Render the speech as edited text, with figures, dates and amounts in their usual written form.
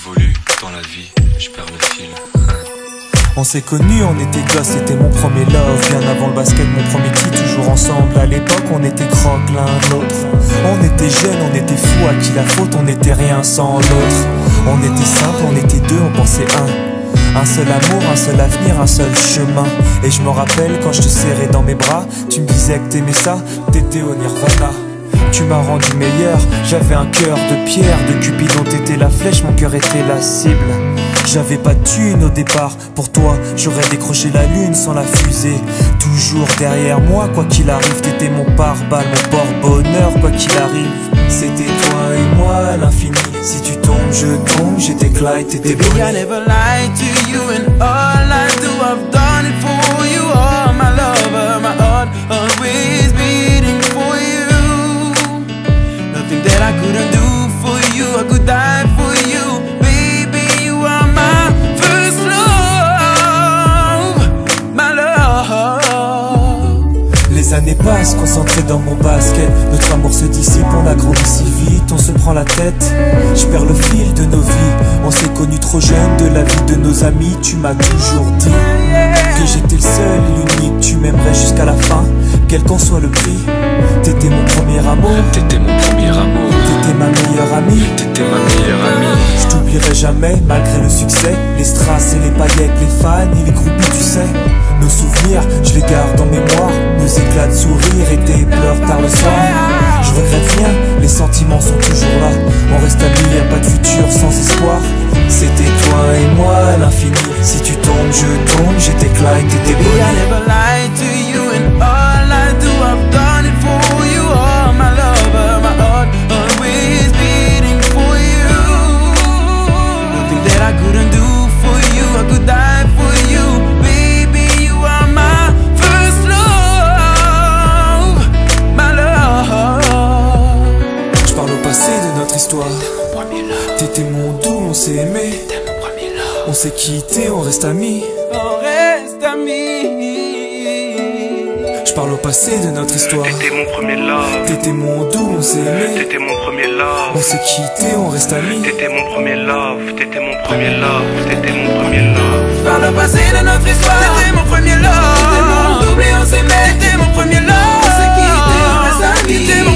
j'évolue dans la vie, je perds le fil. On s'est connus, on était gosses, c'était mon premier love. Bien avant le basket, mon premier titre, toujours ensemble. À l'époque, on était croque l'un l'autre. On était jeunes, on était fous, à qui la faute, on n'était rien sans l'autre. On était simple, on était deux, on pensait un seul amour, un seul avenir, un seul chemin. Et je me rappelle quand je te serrais dans mes bras, tu me disais que t'aimais ça, t'étais au Nirvana. Tu m'as rendu meilleur, j'avais un cœur de pierre. De Cupidon t'étais la flèche, mon cœur était la cible. J'avais pas de thune au départ, pour toi j'aurais décroché la lune sans la fusée. Toujours derrière moi, quoi qu'il arrive, t'étais mon pare-balles, mon porte-bonheur, quoi qu'il arrive. C'était toi et moi à l'infini, si tu tombes je tombe, j'étais Clyde, t'étais Baby, I never lied to you, and all I do, I've done it for you. Oh, my lover, my heart always beating for you. Nothing that I couldn't do for you, I could die for you. Baby, you are my first love, my love. Les années passent, concentrées dans mon basket. Notre amour se dissipe, on a grandi si vite, on se prend la tête. Je perds le fil de nos vies, on s'est connus trop jeunes. De la vie de nos amis, tu m'as toujours dit que j'étais le seul et l'unique. Tu m'aimerais jusqu'à la fin, quel qu'en soit le prix. T'étais mon premier amour, T'étais mon premier amour, t'étais ma meilleure amie. t'étais ma meilleure amie. Je t'oublierai jamais, malgré le succès. Les strass et les paillettes, les fans et les groupies, tu sais. Nos souvenirs, je les garde en mémoire. Nos éclats de sourire et tes pleurs tard le soir. Je regrette rien, les sentiments sont toujours là. On reste amis, y'a pas de futur sans espoir. C'était toi et moi à l'infini, si tu tombes je tombe, j'étais Clyde, t'étais Baby, I Bonnie. never lied to you, and all I do, I've done it for you. Oh, my lover, my heart always beating for you. Nothing that I couldn't do for you, I could die for you. Baby, you are my first love, my love. Je parle au passé de notre histoire. T'étais mon doux, on s'est aimé. On s'est quitté, on reste amis. On reste amis. Je parle au passé de notre histoire. T'étais mon premier love, T'étais mon doux, on s'est aimé. t'étais mon premier love. On s'est quitté, on reste amis. T'étais mon premier love, t'étais mon premier love, t'étais mon premier love. Par le passé de notre histoire, t'étais mon premier love. T'étais mon double et on s'aimait. T'étais mon premier love. On s'est quitté, on reste amis. T'étais mon